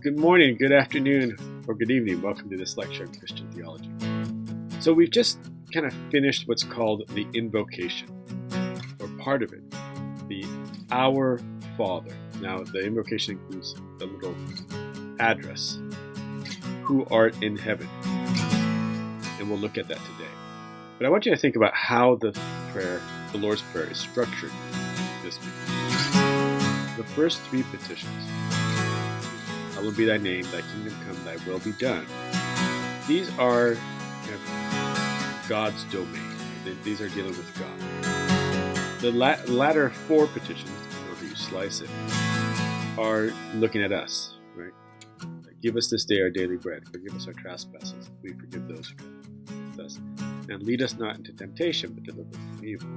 Good morning, good afternoon, or good evening. Welcome to this lecture on Christian theology. So we've just kind of finished what's called the invocation, or part of it, the Our Father. Now, the invocation includes a little address, who art in heaven. And we'll look at that today. But I want you to think about how the prayer, the Lord's Prayer, is structured this week. The first three petitions: hallowed be thy name, thy kingdom come, thy will be done. These are God's domain. These are dealing with God. The latter four petitions, however you slice it, are looking at us, right? Give us this day our daily bread. Forgive us our trespasses. We forgive those who come with us. And lead us not into temptation, but deliver us from evil.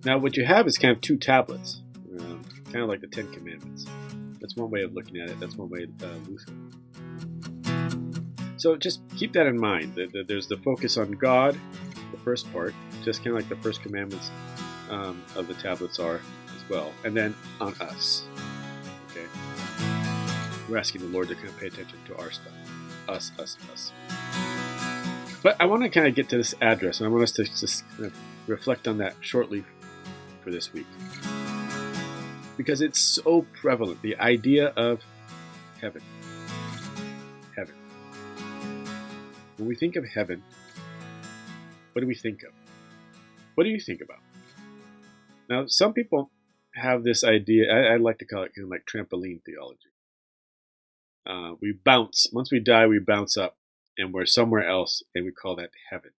Now, what you have is kind of two tablets, kind of like the Ten Commandments. That's one way of looking at it. That's one way Luther. So just keep that in mind. There's the focus on God, the first part, just kind of like the first commandments of the tablets are as well. And then on us. Okay? We're asking the Lord to kind of pay attention to our stuff. Us. But I want to kind of get to this address, and I want us to just kind of reflect on that shortly for this week. Because it's so prevalent, the idea of heaven. Heaven. When we think of heaven, what do we think of? What do you think about? Now, some people have this idea, I like to call it kind of like trampoline theology. We bounce, once we die, we bounce up, and we're somewhere else, and we call that heaven.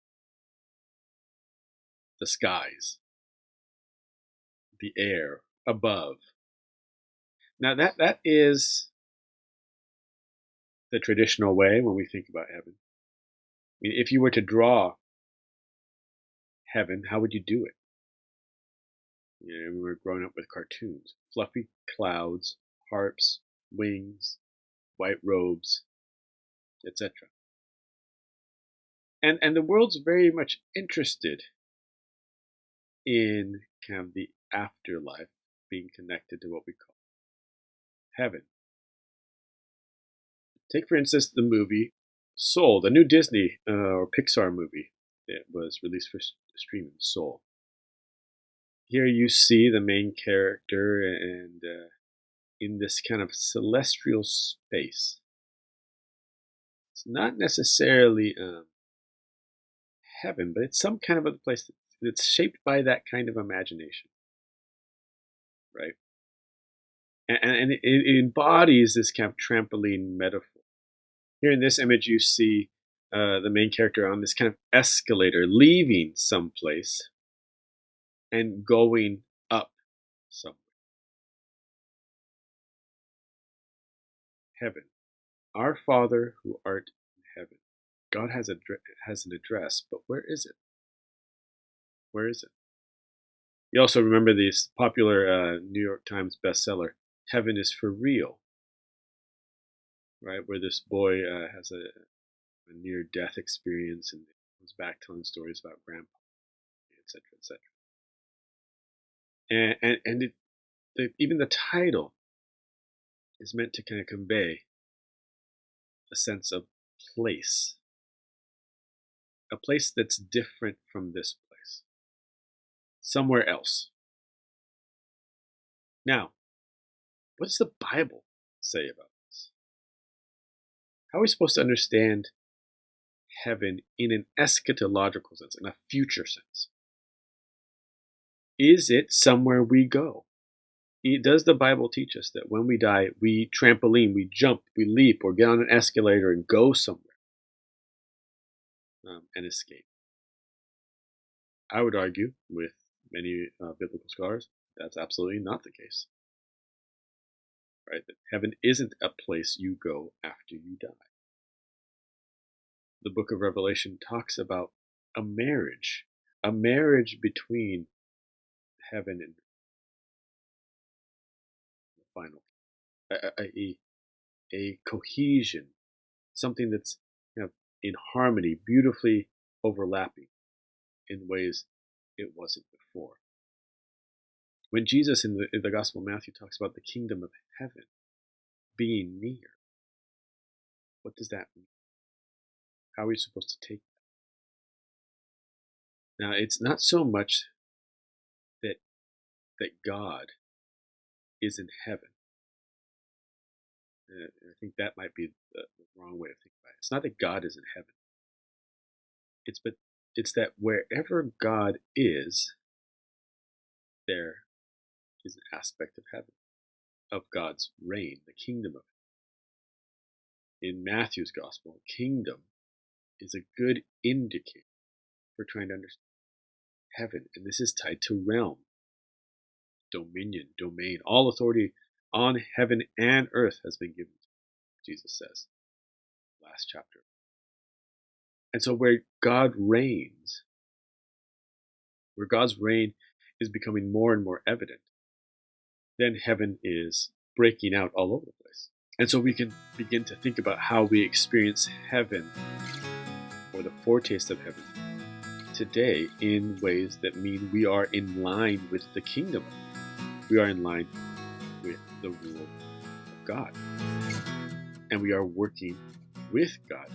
The skies. The air. Above. Now that is the traditional way when we think about heaven. I mean, if you were to draw heaven, how would you do it? You know, we were growing up with cartoons, fluffy clouds, harps, wings, white robes, etc. And the world's very much interested in kind of the afterlife, being connected to what we call heaven. Take, for instance, the movie Soul, the new Disney or Pixar movie that was released for streaming, Soul. Here you see the main character and in this kind of celestial space. It's not necessarily heaven, but it's some kind of a place that's shaped by that kind of imagination. Right? And it embodies this kind of trampoline metaphor. Here in this image, you see the main character on this kind of escalator, leaving someplace and going up somewhere. Heaven. Our Father who art in heaven. God has an address, but where is it? Where is it? You also remember this popular New York Times bestseller, Heaven is for Real, right? Where this boy has a near-death experience and comes back telling stories about grandpa, etc., etc. And even the title is meant to kind of convey a sense of place, a place that's different from this place, somewhere else. Now, what does the Bible say about this? How are we supposed to understand heaven in an eschatological sense, in a future sense? Is it somewhere we go? Does the Bible teach us that when we die, we trampoline, we jump, we leap, or get on an escalator and go somewhere and escape? I would argue with many biblical scholars that's absolutely not the case. Right? That heaven isn't a place you go after you die. The book of Revelation talks about a marriage between heaven and the final, a cohesion, something that's kind of in harmony, beautifully overlapping in ways it wasn't before. When Jesus in the Gospel of Matthew talks about the kingdom of heaven being near, What does that mean? How are we supposed to take that? Now, it's not so much that God is in heaven. I think that might be the wrong way of thinking about it. It's not that God is in heaven. It's that wherever God is, there is an aspect of heaven, of God's reign, the kingdom of it. In Matthew's gospel, kingdom is a good indicator for trying to understand heaven, and this is tied to realm, dominion, domain. All authority on heaven and earth has been given, Jesus says, last chapter. And so where God reigns, where God's reign is becoming more and more evident, then heaven is breaking out all over the place. And so we can begin to think about how we experience heaven, or the foretaste of heaven, today in ways that mean we are in line with the kingdom. We are in line with the rule of God. And we are working with God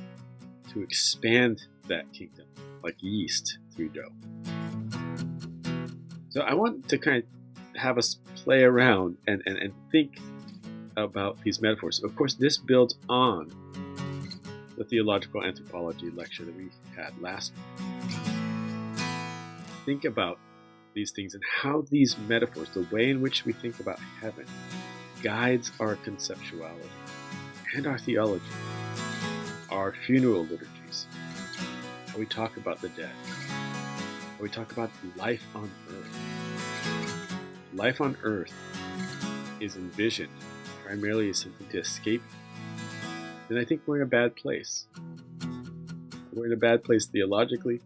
to expand that kingdom like yeast through dough. So I want to kind of have us play around and think about these metaphors. Of course, this builds on the theological anthropology lecture that we had last week. Think about these things and how these metaphors, the way in which we think about heaven, guides our conceptuality and our theology, our funeral liturgies, how we talk about the dead, how we talk about life on earth. Life on earth is envisioned primarily as something to escape, then I think we're in a bad place. We're in a bad place theologically,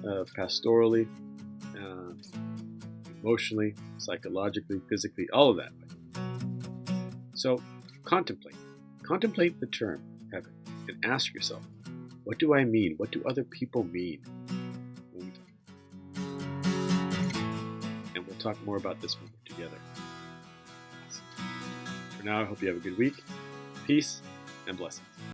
pastorally, emotionally, psychologically, physically, all of that. So contemplate the term heaven and ask yourself, what do I mean? What do other people mean? And we'll talk more about this when we're together. For now, I hope you have a good week. Peace and blessings.